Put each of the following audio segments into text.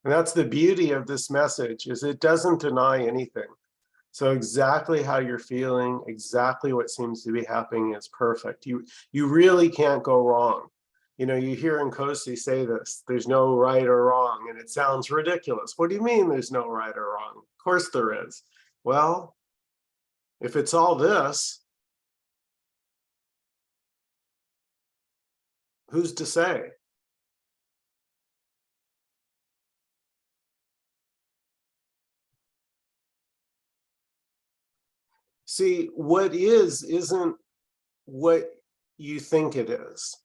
And that's the beauty of this message, is it doesn't deny anything. So exactly how you're feeling, exactly what seems to be happening is perfect. You really can't go wrong. You know, you hear Nkosi say this, there's no right or wrong, and it sounds ridiculous. What do you mean there's no right or wrong? Of course there is. Well, if it's all this, who's to say? See, what is isn't what you think it is.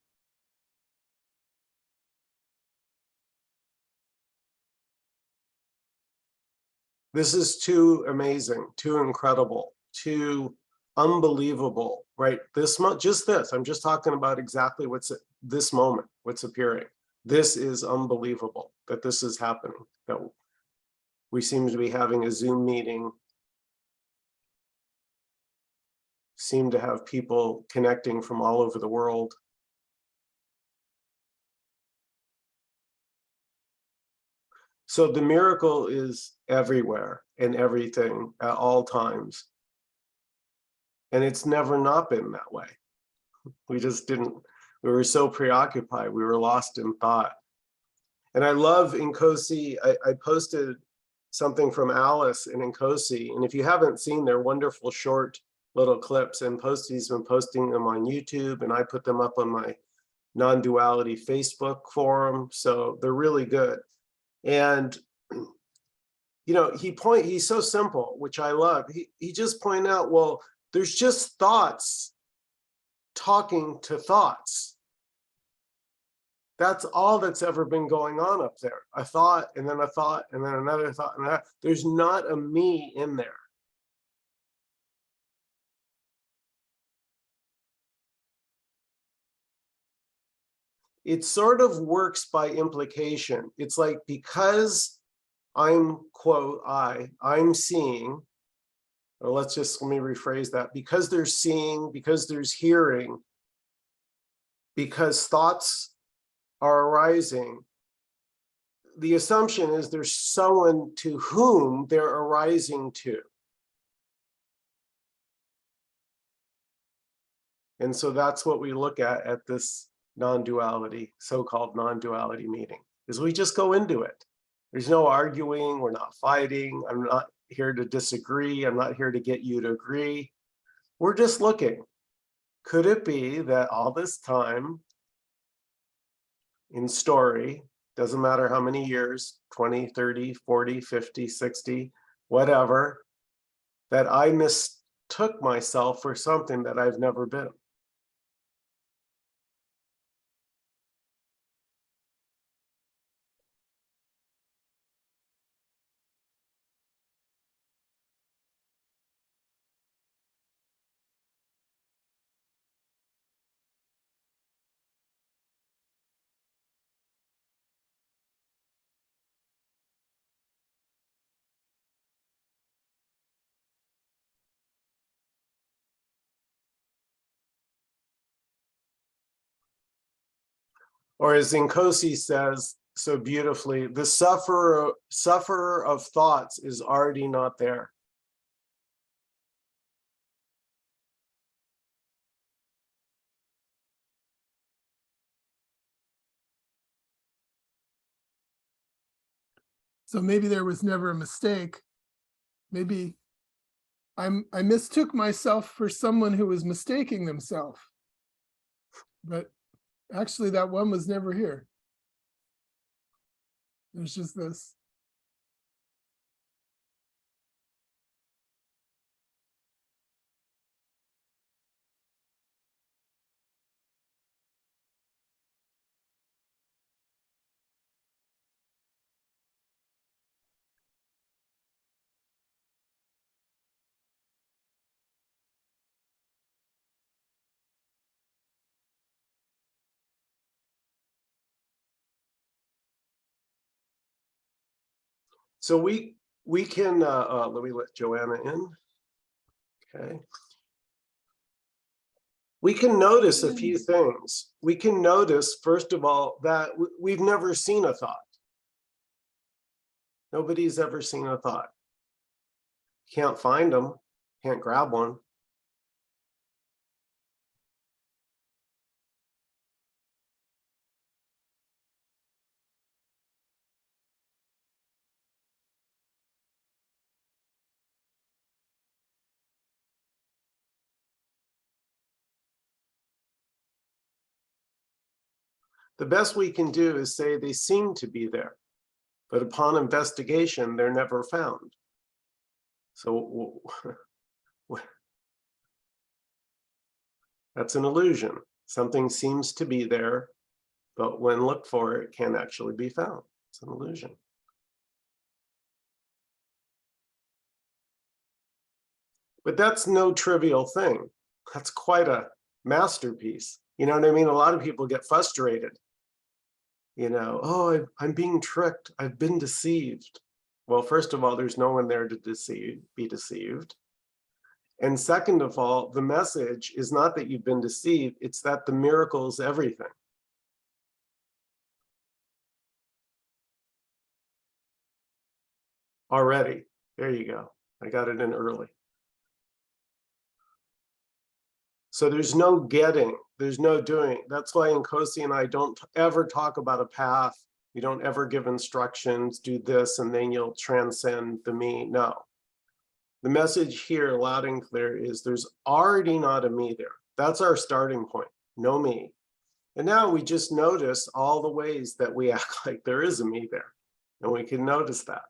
This is too amazing, too incredible, too unbelievable, right? Just this, I'm just talking about exactly what's at this moment, what's appearing. This is unbelievable that this is happening, that we seem to be having a Zoom meeting, seem to have people connecting from all over the world. So the miracle is everywhere and everything at all times. And it's never not been that way. We just didn't, we were so preoccupied, we were lost in thought. And I love Nkosi. I posted something from Alice in Nkosi, and if you haven't seen their wonderful short little clips, and Nkosi been posting them on YouTube, and I put them up on my Non-Duality Facebook forum, so they're really good. And you know, he's so simple, which I love. He just pointed out, well, there's just thoughts talking to thoughts. That's all that's ever been going on up there. A thought, and then a thought, and then another thought, and that. There's not a me in there. It sort of works by implication. It's like, because I'm, quote, I'm seeing, or let me rephrase that, because there's seeing, because there's hearing, because thoughts are arising, the assumption is there's someone to whom they're arising to. And so that's what we look at this non-duality, so-called non-duality meeting, is we just go into it. There's no arguing, we're not fighting, I'm not here to disagree, I'm not here to get you to agree. We're just looking. Could it be that all this time in story, doesn't matter how many years, 20, 30, 40, 50, 60, whatever, that I mistook myself for something that I've never been? Or as Nkosi says so beautifully, the sufferer of thoughts is already not there. So maybe there was never a mistake. Maybe I mistook myself for someone who was mistaking themselves. But actually that one was never here. There's just this. So we can, let me let Joanna in. Okay. We can notice a few things. We can notice, first of all, that we've never seen a thought. Nobody's ever seen a thought. Can't find them, can't grab one. The best we can do is say they seem to be there, but upon investigation, they're never found. So that's an illusion. Something seems to be there, but when looked for, it can't actually be found. It's an illusion. But that's no trivial thing. That's quite a masterpiece. You know what I mean? A lot of people get frustrated. Oh, I'm being tricked. I've been deceived. Well, first of all, there's no one there to be deceived. And second of all, the message is not that you've been deceived, it's that the miracle is everything. Already. There you go. I got it in early. So there's no getting, there's no doing. That's why Nkosi and I don't ever talk about a path. We don't ever give instructions, do this, and then you'll transcend the me. No. The message here, loud and clear, is there's already not a me there. That's our starting point. No me. And now we just notice all the ways that we act like there is a me there. And we can notice that.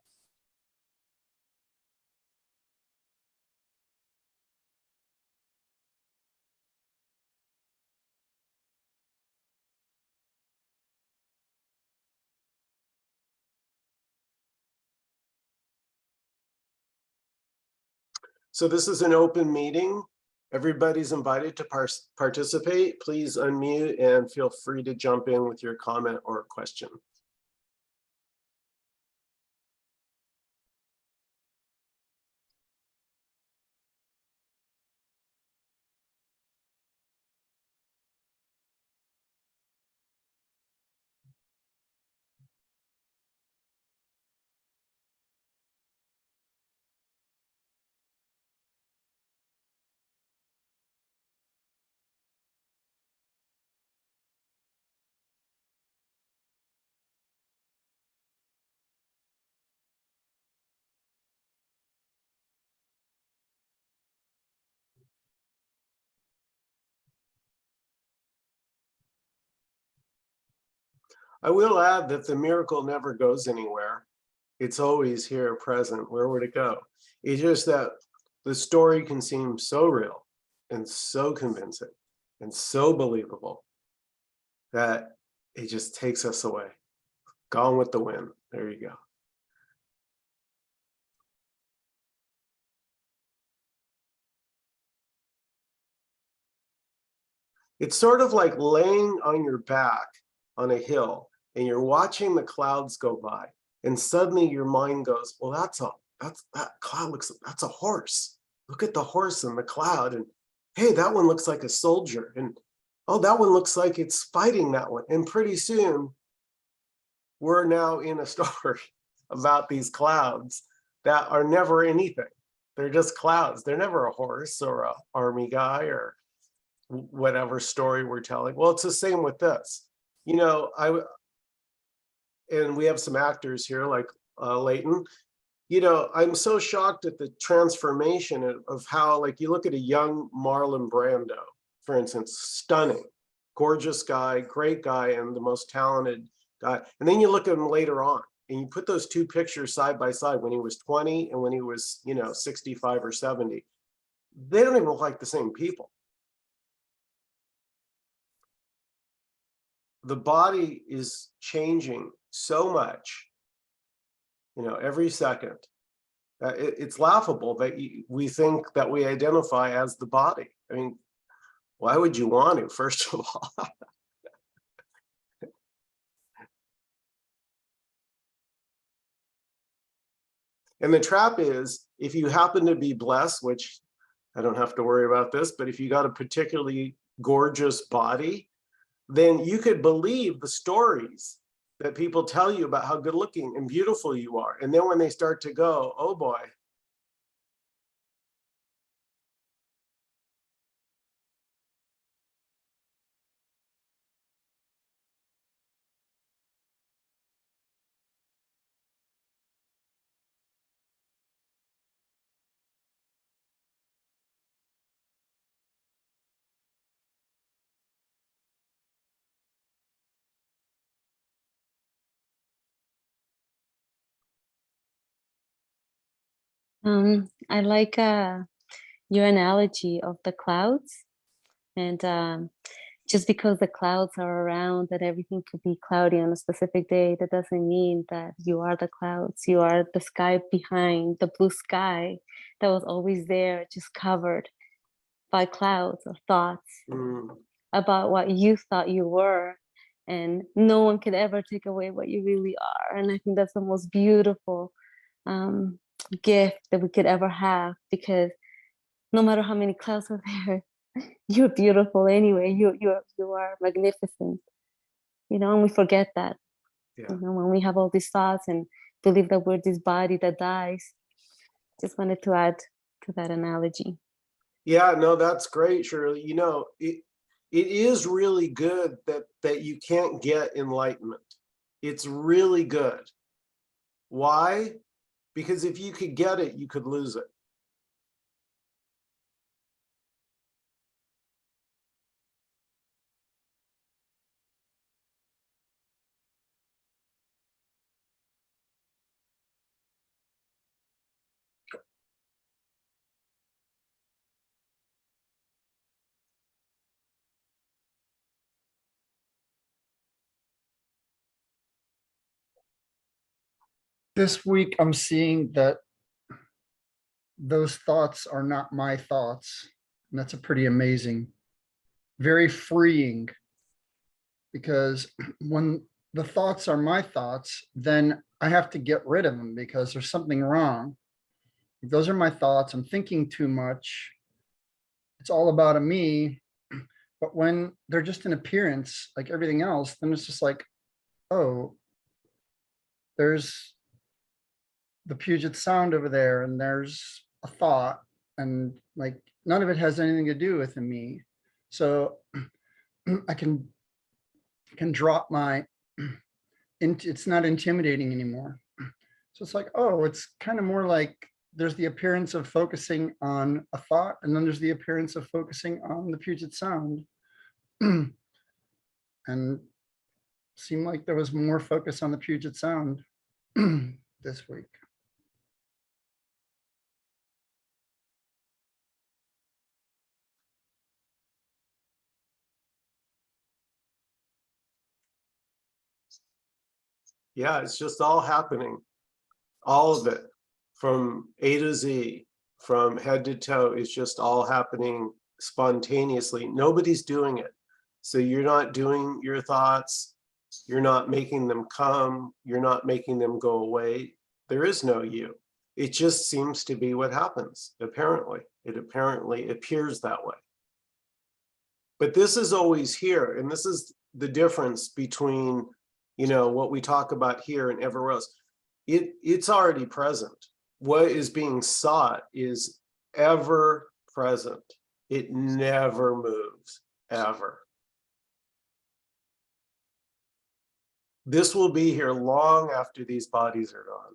So this is an open meeting. Everybody's invited to participate. Please unmute and feel free to jump in with your comment or question. I will add that the miracle never goes anywhere. It's always here, present. Where would it go? It's just that the story can seem so real and so convincing and so believable that it just takes us away. Gone with the wind. There you go. It's sort of like laying on your back on a hill and you're watching the clouds go by, and suddenly your mind goes, well, that cloud that's a horse. Look at the horse in the cloud, and hey, that one looks like a soldier, and oh, that one looks like it's fighting that one. And pretty soon we're now in a story about these clouds that are never anything. They're just clouds. They're never a horse or an army guy or whatever story we're telling. Well, it's the same with this. And we have some actors here like Leighton. I'm so shocked at the transformation of how, like, you look at a young Marlon Brando, for instance, stunning, gorgeous guy, great guy, and the most talented guy. And then you look at him later on, and you put those two pictures side by side when he was 20 and when he was, 65 or 70. They don't even look like the same people. The body is changing so much, every second. It's laughable that we think that we identify as the body. I mean, why would you want to, first of all? And the trap is, if you happen to be blessed, which I don't have to worry about this, but if you got a particularly gorgeous body, then you could believe the stories that people tell you about how good looking and beautiful you are. And then when they start to go, oh boy. I like your analogy of the clouds, and just because the clouds are around and everything could be cloudy on a specific day, that doesn't mean that you are the clouds. You are the sky behind, the blue sky that was always there, just covered by clouds of thoughts about what you thought you were. And no one could ever take away what you really are. And I think that's the most beautiful um, gift that we could ever have, because no matter how many clouds are there, you're beautiful anyway. You are magnificent, you know, and we forget that. Yeah. You know, when we have all these thoughts and believe that we're this body that dies. Just wanted to add to that analogy. Yeah, no, that's great, Shirley. You know, it is really good that you can't get enlightenment. It's really good. Why? Because if you could get it, you could lose it. This week, I'm seeing that those thoughts are not my thoughts. And that's a pretty amazing, very freeing, because when the thoughts are my thoughts, then I have to get rid of them because there's something wrong. If those are my thoughts, I'm thinking too much. It's all about a me. But when they're just an appearance, like everything else, then it's just like, oh, there's the Puget Sound over there, and there's a thought, and like none of it has anything to do with me. So I can drop my, it's not intimidating anymore. So it's like, oh, it's kind of more like there's the appearance of focusing on a thought, and then there's the appearance of focusing on the Puget Sound. And seemed like there was more focus on the Puget Sound this week. Yeah, it's just all happening. All of it from A to Z, from head to toe, is just all happening spontaneously. Nobody's doing it. So you're not doing your thoughts. You're not making them come. You're not making them go away. There is no you. It just seems to be what happens, apparently. It apparently appears that way. But this is always here. And this is the difference between, you know, what we talk about here and everywhere else. It's already present. What is being sought is ever present. It never moves, ever. This will be here long after these bodies are gone.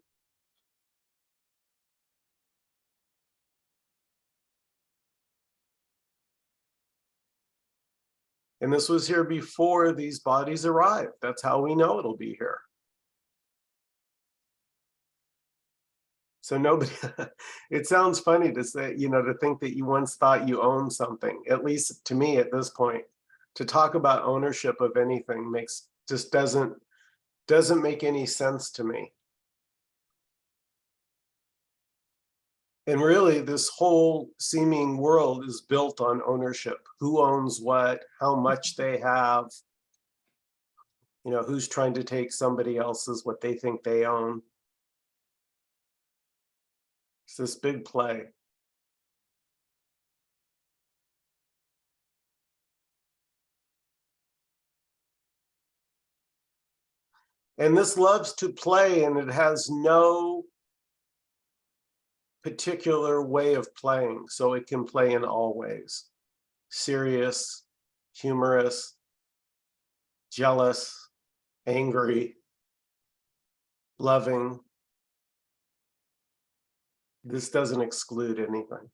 And this was here before these bodies arrived. That's how we know it'll be here. So nobody, it sounds funny to say, you know, to think that you once thought you owned something, at least to me at this point. To talk about ownership of anything makes, just doesn't make any sense to me. And really, this whole seeming world is built on ownership. Who owns what, how much they have, you know, who's trying to take somebody else's, what they think they own. It's this big play. And this loves to play, and it has no particular way of playing. So it can play in all ways. Serious, humorous, jealous, angry, loving. This doesn't exclude anything.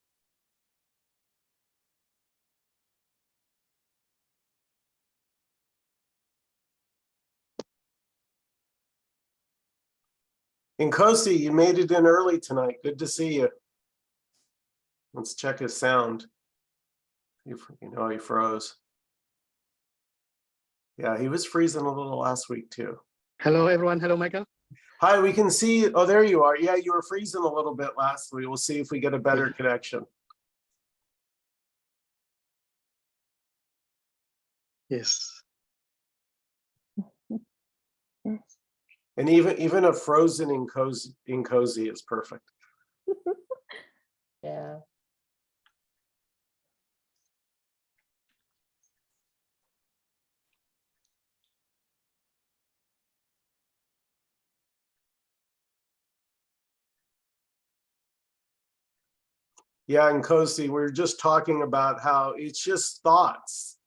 Nkosi, you made it in early tonight. Good to see you. Let's check his sound. You know, he froze. Yeah, he was freezing a little last week too. Hello, everyone. Hello, Michael. Hi, we can see. Oh, there you are. Yeah, you were freezing a little bit last week. We'll see if we get a better connection. Yes. And even a frozen Nkosi is perfect. Yeah. Yeah, Nkosi, we were just talking about how it's just thoughts.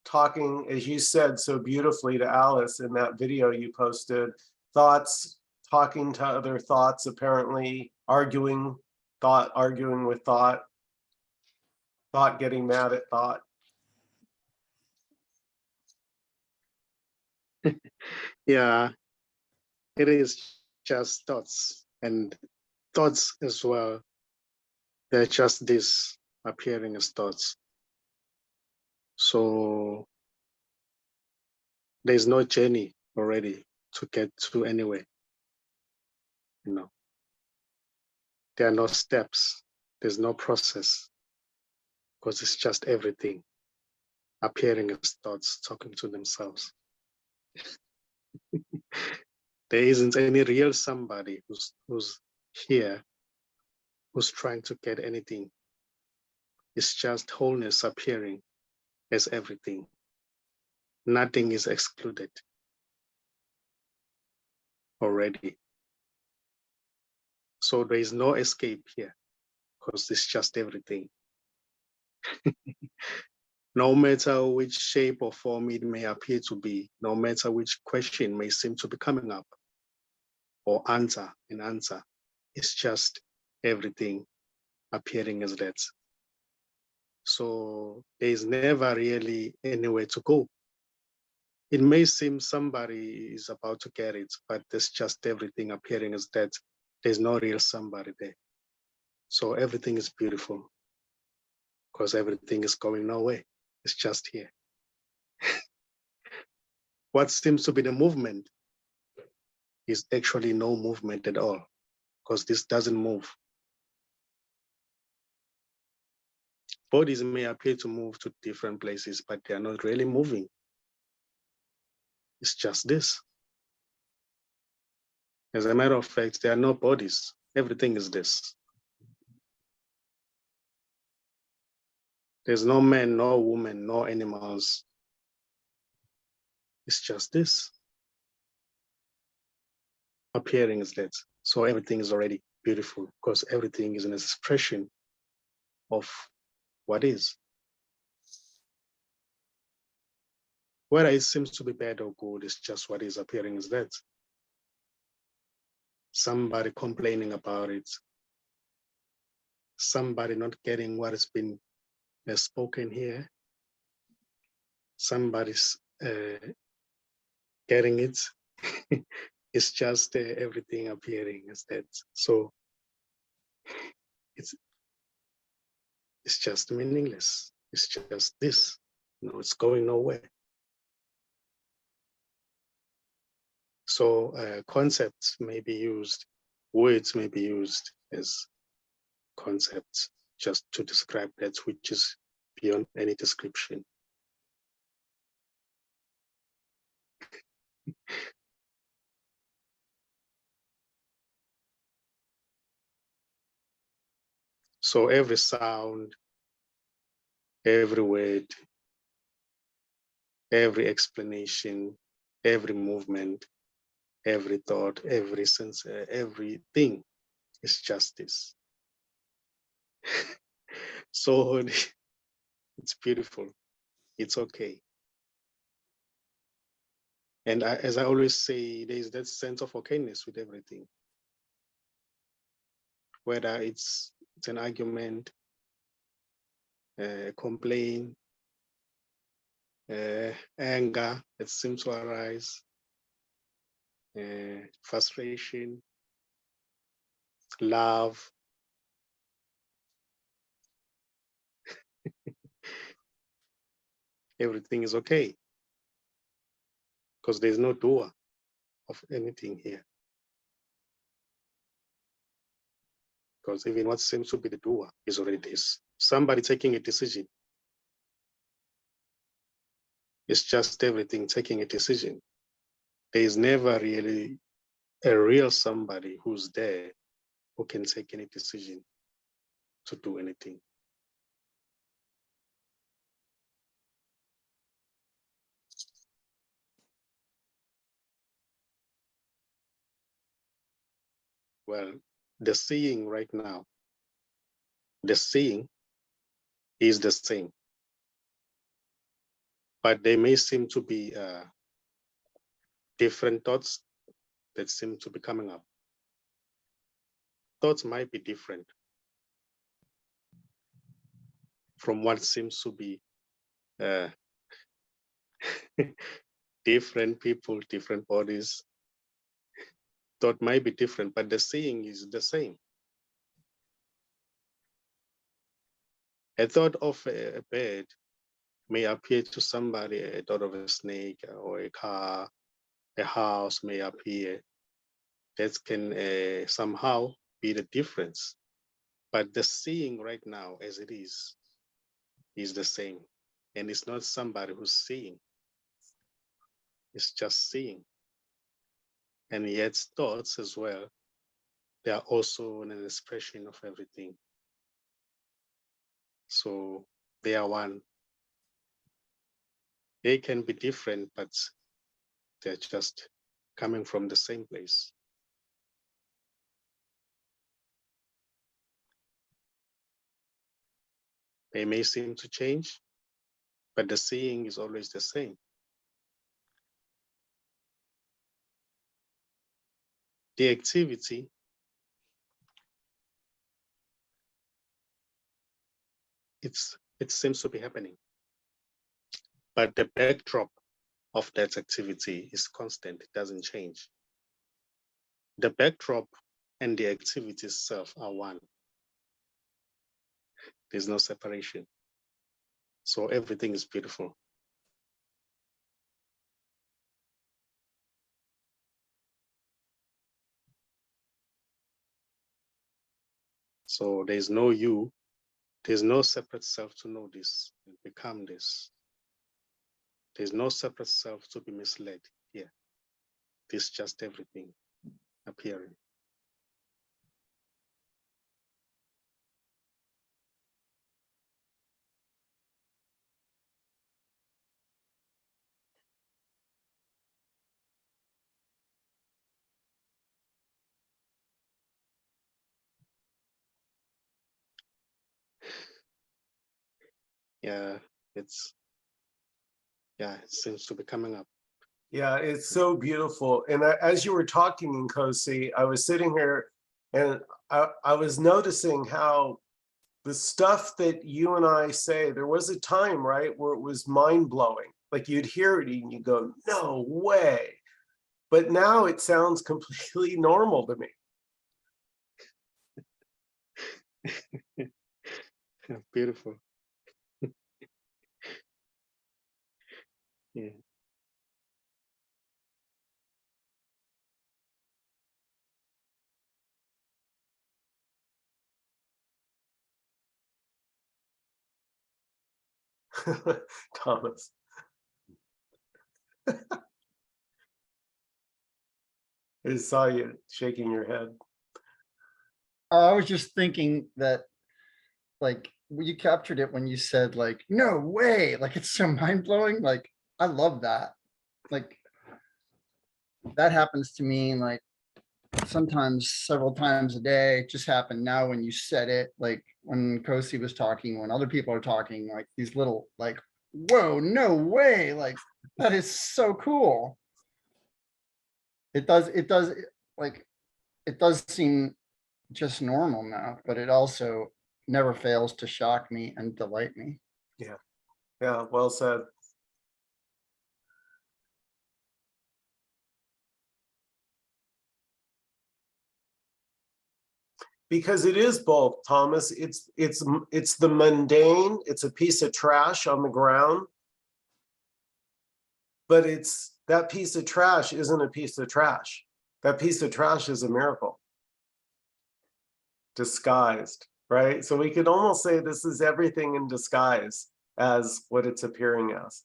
Talking, as you said so beautifully to Alice in that video you posted, thoughts, talking to other thoughts, apparently arguing with thought getting mad at thought. Yeah, it is just thoughts, and thoughts as well. They're just this appearing as thoughts. So there's no journey already to get to anywhere. You know, there are no steps. There's no process, because it's just everything appearing as thoughts, talking to themselves. There isn't any real somebody who's here, who's trying to get anything. It's just wholeness appearing as everything. Nothing is excluded already. So there is no escape here, because it's just everything. No matter which shape or form it may appear to be, no matter which question may seem to be coming up, or answer, it's just everything appearing as that. So there is never really anywhere to go. It may seem somebody is about to get it, but there's just everything appearing as that. There's no real somebody there. So everything is beautiful, because everything is going nowhere. It's just here. What seems to be the movement is actually no movement at all, because this doesn't move. Bodies may appear to move to different places, but they are not really moving. It's just this. As a matter of fact, there are no bodies. Everything is this. There's no man, no woman, no animals. It's just this. Appearing as that. So everything is already beautiful, because everything is an expression of what is. Whether it seems to be bad or good, it's just what is appearing as that. Somebody complaining about it. Somebody not getting what has been spoken here. Somebody's getting it. It's just everything appearing as that. So it's just meaningless. It's just this. No, it's going nowhere. So concepts may be used, words may be used as concepts just to describe that which is beyond any description. So every sound, every word, every explanation, every movement, every thought, every sense, everything is justice. So it's beautiful. It's okay. And as I always say, there is that sense of okayness with everything. Whether it's an argument, a complaint, anger that seems to arise, frustration, love. Everything is okay because there's no doer of anything here. Because even what seems to be the doer is already this. Somebody taking a decision. It's just everything taking a decision. There is never really a real somebody who's there who can take any decision to do anything. Well, the seeing right now, the seeing is the same, but there may seem to be different thoughts that seem to be coming up. Thoughts might be different from what seems to be different people, different bodies. Thought might be different, but the seeing is the same. A thought of a bird may appear to somebody, a thought of a snake or a car, a house may appear. That can somehow be the difference. But the seeing right now as it is the same. And it's not somebody who's seeing. It's just seeing. And yet thoughts as well, they are also an expression of everything. So they are one. They can be different, but they're just coming from the same place. They may seem to change, but the seeing is always the same. The activity it seems to be happening, but the backdrop of that activity is constant. It doesn't change. The backdrop and the activity itself are one. There's no separation. So everything is beautiful. So there's no you. There's no separate self to know this and become this. There's no separate self to be misled here. This just everything appearing. Yeah, it seems to be coming up. Yeah, it's so beautiful. And as you were talking, Nkosi, I was sitting here and I was noticing how the stuff that you and I say, there was a time, right, where it was mind-blowing. Like you'd hear it and you go, no way. But now it sounds completely normal to me. Beautiful. Yeah. Thomas. I just saw you shaking your head. I was just thinking that, like, you captured it when you said, like, no way, like, it's so mind blowing. Like, I love that. Like, that happens to me like sometimes several times a day. It just happened now when you said it, like when Kosi was talking, when other people are talking, like these little like, whoa, no way, like that is so cool. It does like, it does seem just normal now, but it also never fails to shock me and delight me. Yeah, well said. Because it is both, Thomas. It's the mundane. It's a piece of trash on the ground. But it's that piece of trash isn't a piece of trash. That piece of trash is a miracle. Disguised, right? So we could almost say this is everything in disguise as what it's appearing as.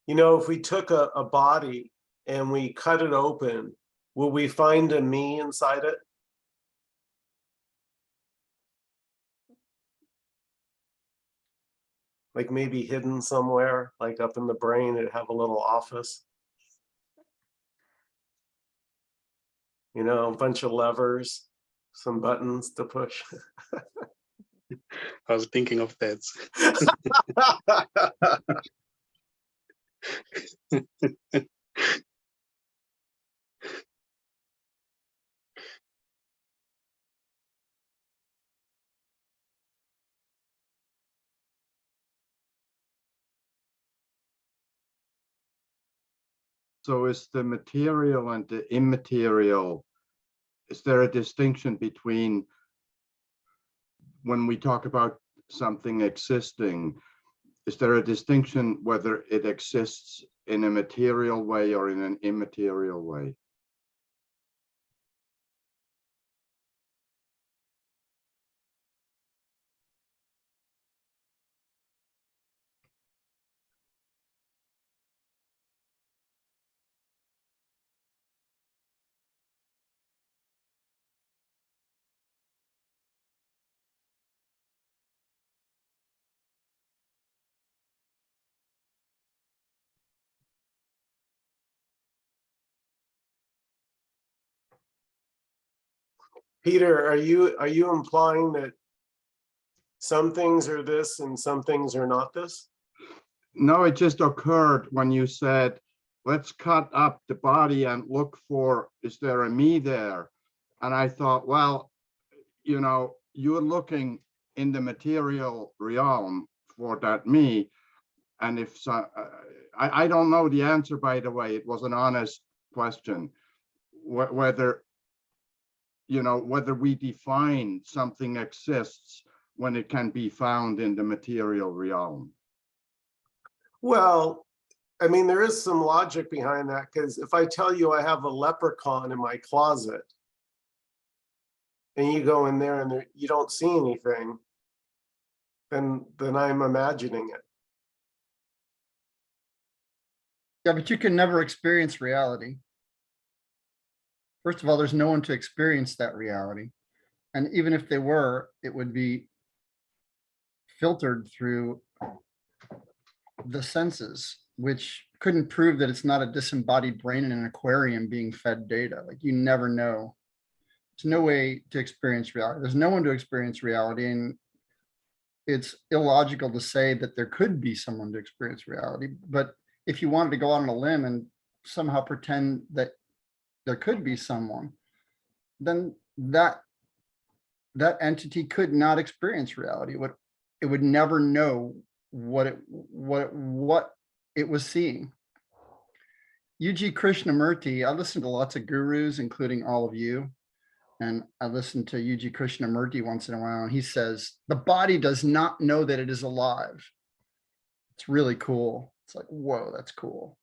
You know, if we took a body and we cut it open, will we find a me inside it? Like maybe hidden somewhere, like up in the brain, it'd have a little office. You know, a bunch of levers, some buttons to push. I was thinking of that. So is the material and the immaterial, is there a distinction between when we talk about something existing, is there a distinction whether it exists in a material way or in an immaterial way? Peter, are you implying that some things are this and some things are not this? No, it just occurred when you said, let's cut up the body and look for, is there a me there? And I thought, well, you know, you're looking in the material realm for that me. And if so, I don't know the answer, by the way, it was an honest question, whether, you know, whether we define something exists when it can be found in the material realm. Well, I mean, there is some logic behind that, because if I tell you I have a leprechaun in my closet and you go in there and you don't see anything, then I'm imagining it. Yeah, but you can never experience reality. First of all, there's no one to experience that reality. And even if they were, it would be filtered through the senses, which couldn't prove that it's not a disembodied brain in an aquarium being fed data. Like, you never know. There's no way to experience reality. There's no one to experience reality. And it's illogical to say that there could be someone to experience reality. But if you wanted to go out on a limb and somehow pretend that there could be someone, then that entity could not experience reality. It would it would never know what it was seeing. UG Krishnamurti, I listen to lots of gurus, including all of you. And I listen to UG Krishnamurti once in a while, and he says, the body does not know that it is alive. It's really cool. It's like, whoa, that's cool.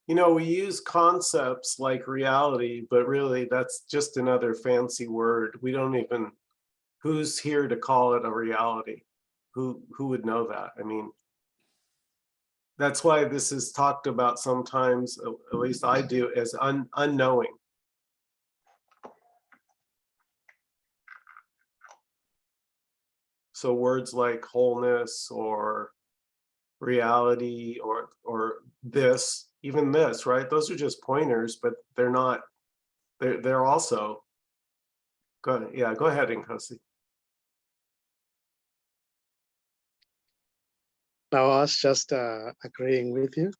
You know, we use concepts like reality, but really that's just another fancy word. We don't even, who's here to call it a reality? Who would know that? I mean, that's why this is talked about sometimes, at least I do, as unknowing. So words like wholeness or reality or this, even this, right? Those are just pointers, but they're not, they're also, go ahead, yeah, go ahead, Nkosi. No, I was just agreeing with you.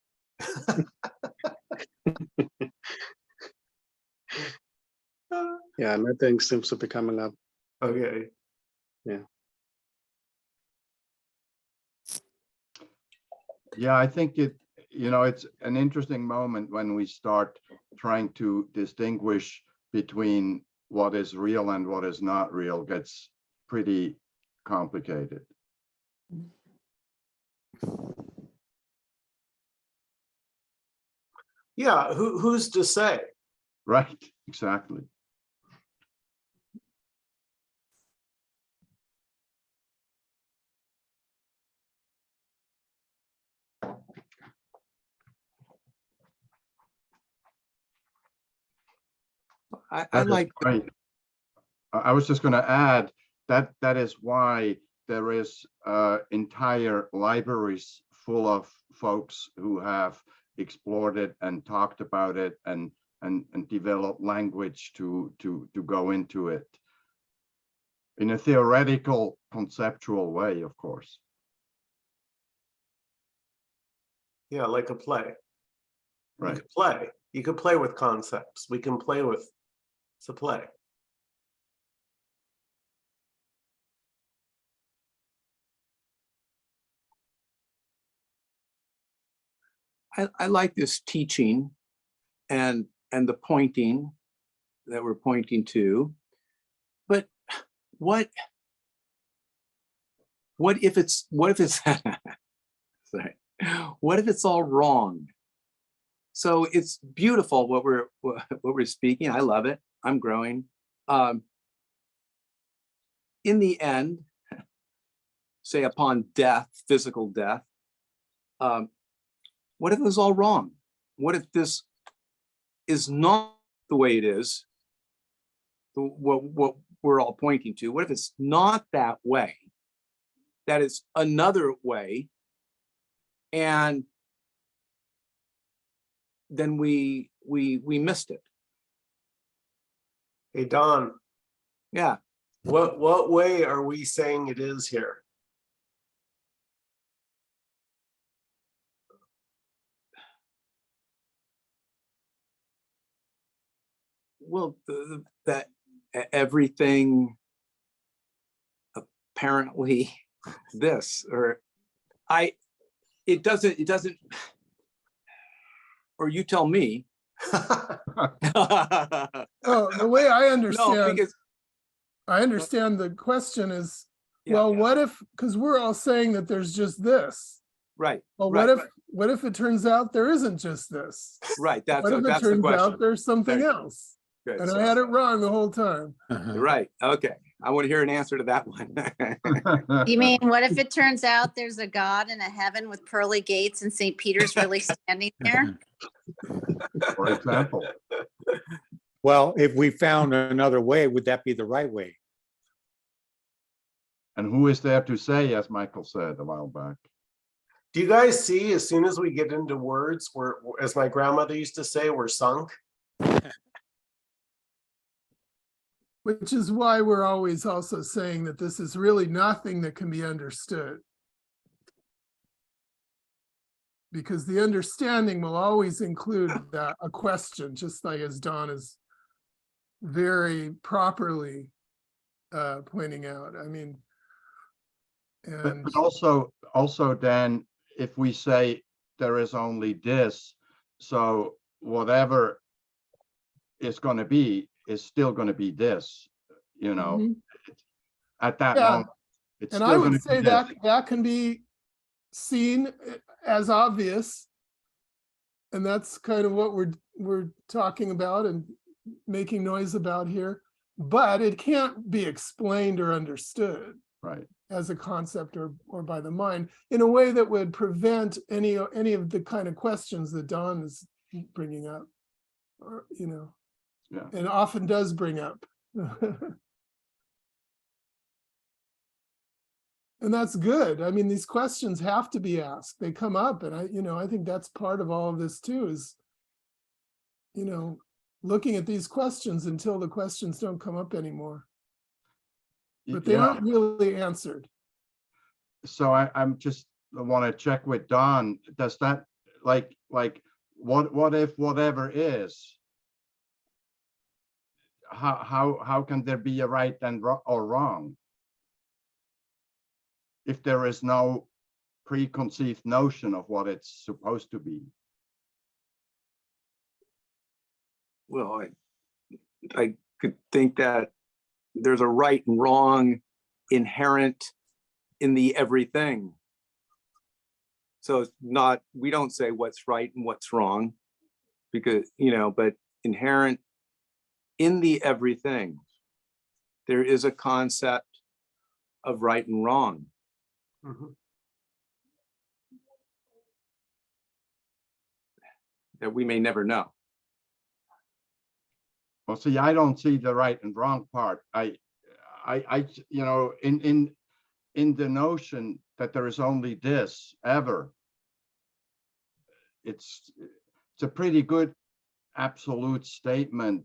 Yeah, nothing seems to be coming up. Okay. Yeah, I think it's an interesting moment when we start trying to distinguish between what is real and what is not real. Gets pretty complicated. Yeah, who's to say? Right, exactly. I That is like, right. I was just going to add that is why there is entire libraries full of folks who have explored it and talked about it and developed language to go into it in a theoretical, conceptual way, of course. Yeah, like a play. Right. You could play. You could play with concepts. We can play with, it's a play. I like this teaching and the pointing that we're pointing to, but what if it's sorry, what if it's all wrong? So it's beautiful what we're speaking. I love it. I'm growing. In the end, say upon death, physical death, what if it was all wrong? What if this is not the way it is, what we're all pointing to? What if it's not that way, that it's another way, and then we missed it? Hey, Don, Yeah. what way are we saying it is here? Well, that everything apparently this, or it doesn't, or you tell me. Oh, the way I understand, No, because I understand the question is, yeah, well, what if, because we're all saying that there's just this. right. Well, right, what if it turns out there isn't just this? right. That's What if it that's the turns question. out there's something There- else? Good. And So- I had it wrong the whole time. right. Okay. I want to hear an answer to that one. You mean, what if it turns out there's a God in a heaven with pearly gates and St. Peter's really standing there? For example. Well, if we found another way, would that be the right way? And who is there to say, as Michael said a while back? Do you guys see, as soon as we get into words, we're, as my grandmother used to say, we're sunk? Which is why we're always also saying that this is really nothing that can be understood. Because the understanding will always include that, a question, just like as Don is very properly pointing out. I mean, and But also, Dan, if we say there is only this, so whatever is going to be is still going to be this, you know, Mhm. at that Yeah. moment. It's And still I going would to say be that this. that can be seen as obvious. And that's kind of what we're talking about and making noise about here. But it can't be explained or understood Right. as a concept or by the mind in a way that would prevent any of the kind of questions that Don is bringing up, or, you know, Yeah. and often does bring up. And that's good. I mean, these questions have to be asked. They come up, and I think that's part of all of this too, is, looking at these questions until the questions don't come up anymore. But they Yeah. aren't really answered. So I'm just want to check with Don. Does that like what if whatever is? How can there be a right and or wrong if there is no preconceived notion of what it's supposed to be? Well, I could think that there's a right and wrong inherent in the everything. So it's not, we don't say what's right and what's wrong, because, but inherent in the everything, there is a concept of right and wrong. Mhm. That we may never know. Well, see, I don't see the right and wrong part. I in the notion that there is only this ever, it's a pretty good absolute statement,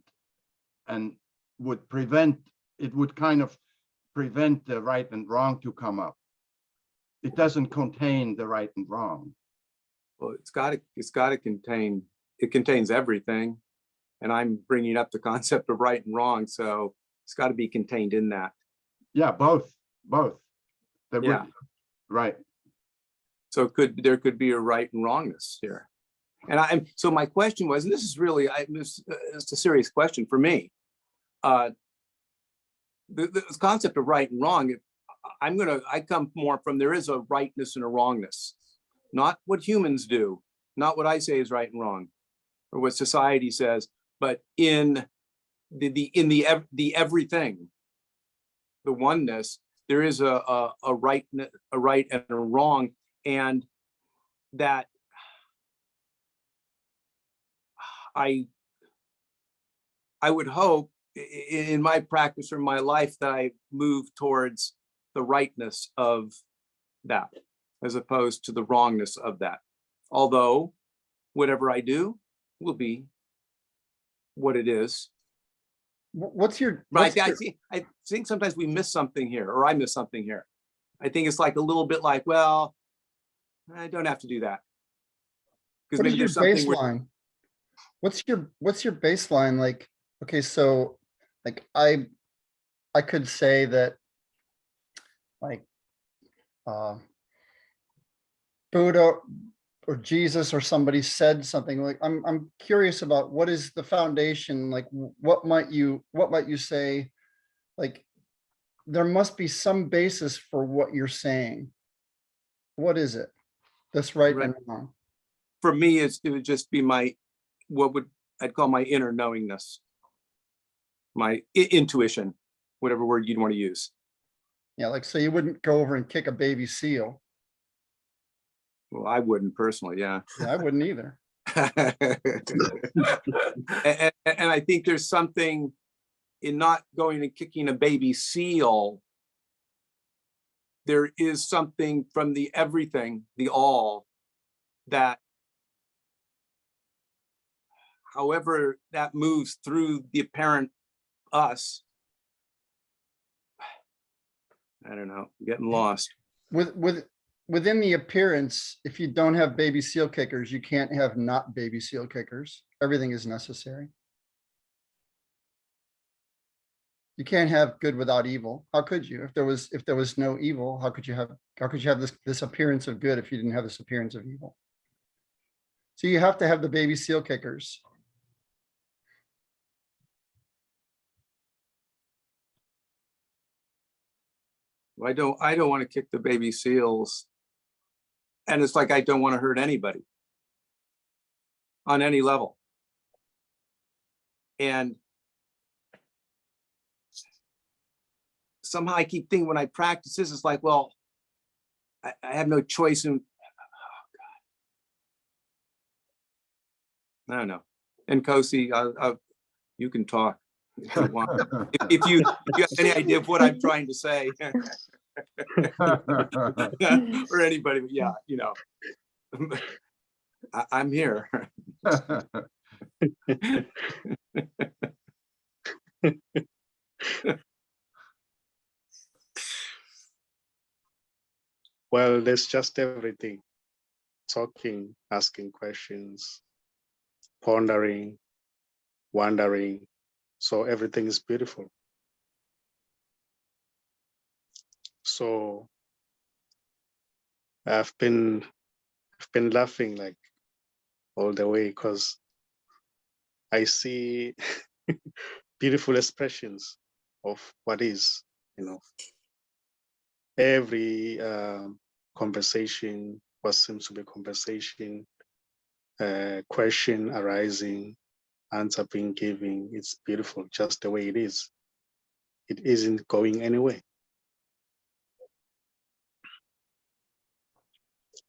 and it would kind of prevent the right and wrong to come up. It doesn't contain the right and wrong. Well, it's got to contain, it contains everything. And I'm bringing up the concept of right and wrong. So it's got to be contained in that. Yeah, both. Yeah. Right. So there could be a right and wrongness here. And so my question was, and this is really, it's a serious question for me. The concept of right and wrong, I come more from, there is a rightness and a wrongness, not what humans do, not what I say is right and wrong, or what society says, but in the everything, the oneness, there is a right and a wrong, and that I would hope in my practice or my life that I move towards the rightness of that, as opposed to the wrongness of that. Although whatever I do will be what it is. What's your, Right. I think sometimes we miss something here, or I miss something here. I think it's like a little bit like, well, I don't have to do that. Because what maybe is your there's something baseline? What's your baseline? Like, okay, so like I could say that like Buddha or Jesus or somebody said something. Like I'm curious about what is the foundation, like what might you say, like there must be some basis for what you're saying. What is it that's right and wrong? For me, it would just be I'd call my inner knowingness, my intuition, whatever word you'd want to use. Yeah, like, so you wouldn't go over and kick a baby seal. Well, I wouldn't personally, yeah. Yeah, I wouldn't either. And I think there's something in not going and kicking a baby seal. There is something from the everything, the all, that however that moves through the apparent us. I don't know, I'm getting lost. Within the appearance, if you don't have baby seal kickers, you can't have not baby seal kickers. Everything is necessary. You can't have good without evil. How could you? If there was no evil, how could you have this appearance of good if you didn't have this appearance of evil? So you have to have the baby seal kickers. I don't want to kick the baby seals. And it's like I don't want to hurt anybody on any level. And somehow I keep thinking when I practice this, it's like, well, I have no choice in, oh God. I don't know. And Nkosi, you can talk if you want. If you have any idea of what I'm trying to say. Or anybody, but yeah, you know, I'm here. Well, there's just everything. Talking, asking questions, pondering, wondering. So everything is beautiful. So I've been laughing like all the way because I see beautiful expressions of what is, you know. Every conversation, what seems to be a conversation, question arising, answer being given, it's beautiful just the way it is. It isn't going anywhere.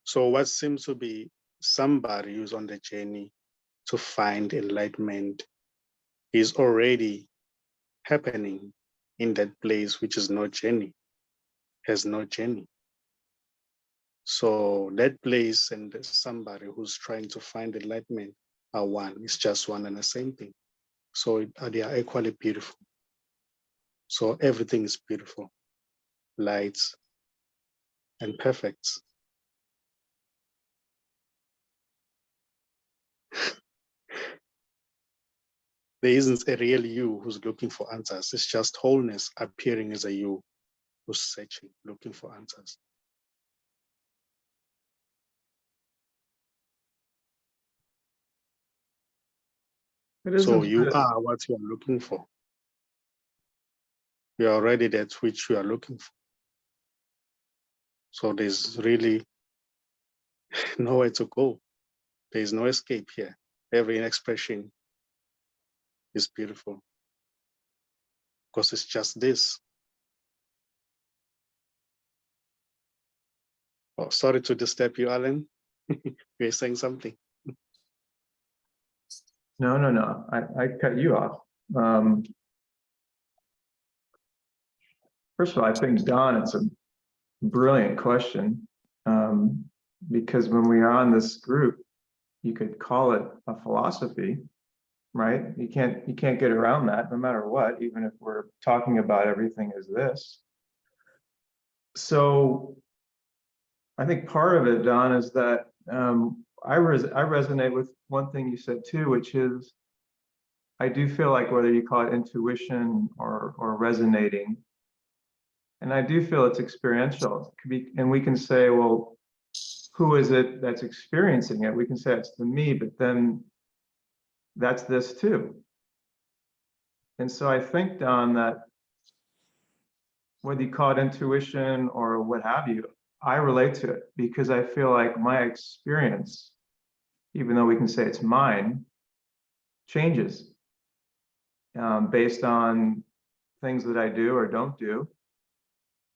So what seems to be somebody who's on the journey to find enlightenment is already happening in that place, which is no journey, has no journey. So that place and somebody who's trying to find enlightenment are one. It's just one and the same thing. So they are equally beautiful. So everything is beautiful, lights and perfects. There isn't a real you who's looking for answers. It's just wholeness appearing as a you who's searching, looking for answers. So you are what you are looking for. You are already that which you are looking for. So there's really nowhere to go. There is no escape here. Every expression is beautiful because it's just this. Oh, sorry to disturb you, Alan. You're saying something. No. I cut you off. First of all, I think, Don, it's a brilliant question, because when we are on this group, you could call it a philosophy, right? You can't get around that no matter what, even if we're talking about everything as this. So I think part of it, Don, is that I resonate with one thing you said too, which is I do feel like whether you call it intuition or resonating, and I do feel it's experiential. It could be, and we can say, well, who is it that's experiencing it? We can say it's the me, but then that's this too. And so I think, Don, that whether you call it intuition or what have you, I relate to it because I feel like my experience, even though we can say it's mine, changes based on things that I do or don't do.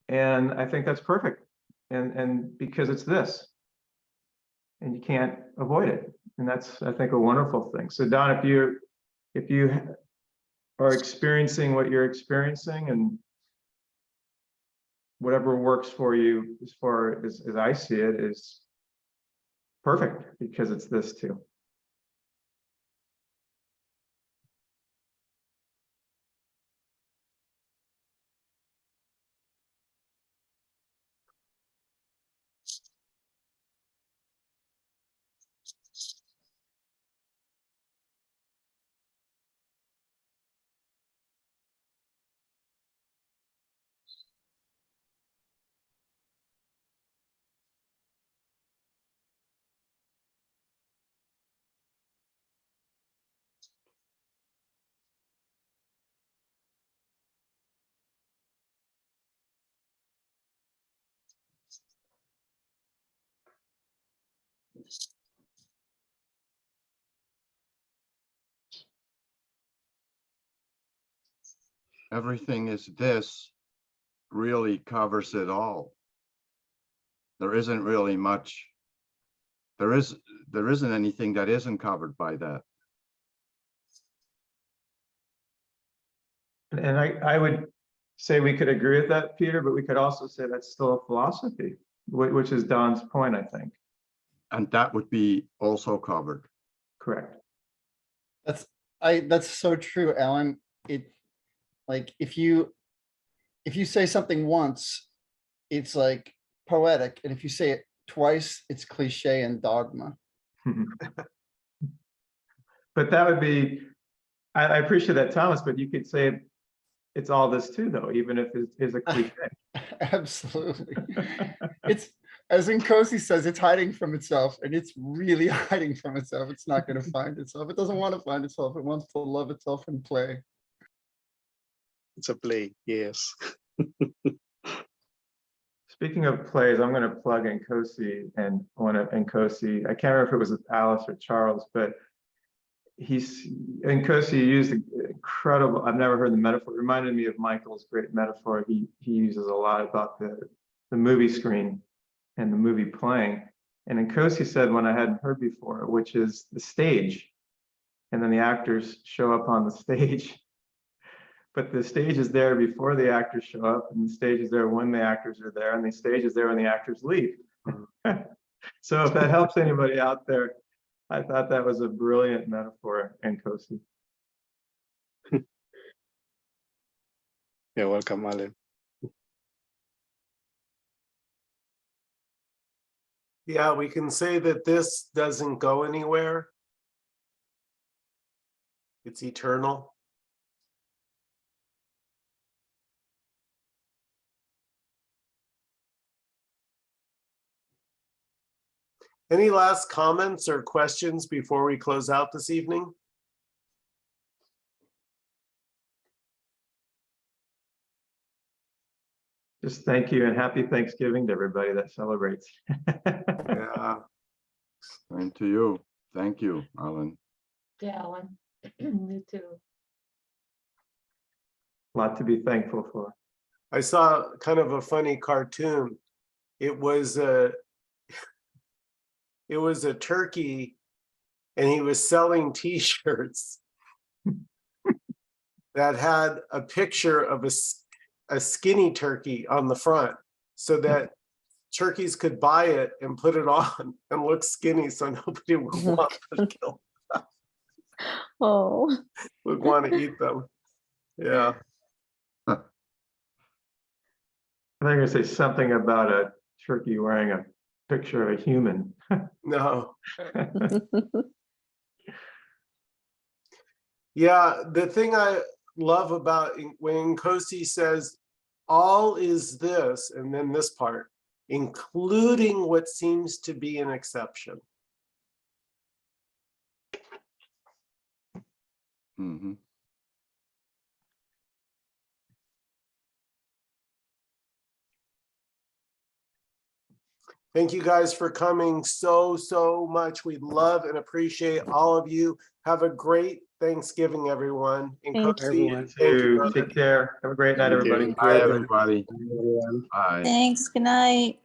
And I think that's perfect. And because it's this, and you can't avoid it. And that's, I think, a wonderful thing. So Don, if you are experiencing what you're experiencing, and whatever works for you as far as I see it is perfect, because it's this too. Everything is this really covers it all. There isn't really much. There isn't anything that isn't covered by that. And I would say we could agree with that, Peter, but we could also say that's still a philosophy, which is Don's point, I think. And that would be also covered. Correct. That's so true, Alan. It, like, if you say something once, it's like poetic, and if you say it twice, it's cliche and dogma. But that would be, I appreciate that, Thomas, but you could say it's all this too, though, even if it is a cliche. Absolutely. It's, as Nkosi says, it's hiding from itself, and it's really hiding from itself. It's not going to find itself. It doesn't want to find itself. It wants to love itself and play. It's a play, yes. Speaking of plays, I'm going to plug Nkosi, and one of Nkosi. I can't remember if it was Alice or Charles, but Nkosi used an incredible, I've never heard the metaphor. It reminded me of Michael's great metaphor. He uses a lot about the movie screen and the movie playing. And Nkosi said one I hadn't heard before, which is the stage. And then the actors show up on the stage. But the stage is there before the actors show up, and the stage is there when the actors are there, and the stage is there when the actors leave. So if that helps anybody out there, I thought that was a brilliant metaphor, Nkosi. You're welcome, Alan. Yeah, we can say that this doesn't go anywhere. It's eternal. Any last comments or questions before we close out this evening? Just thank you and happy Thanksgiving to everybody that celebrates. Yeah. Same to you. Thank you, Alan. Yeah, Alan. Me too. A lot to be thankful for. I saw kind of a funny cartoon. It was a turkey, and he was selling T-shirts that had a picture of a skinny turkey on the front, so that turkeys could buy it and put it on and look skinny, so nobody would want to kill, Oh, would want to eat them. Yeah. I think I'm gonna say something about a turkey wearing a picture of a human. No. Yeah, the thing I love about when Nkosi says, all is this, and then this part, including what seems to be an exception. Mm-hmm. Thank you guys for coming so much. We love and appreciate all of you. Have a great Thanksgiving, everyone. Thank Nkosi, everyone. thank you, You brother. take care. Have a great night, Thank you. everybody. Bye, everybody. Bye. Thanks. Good night.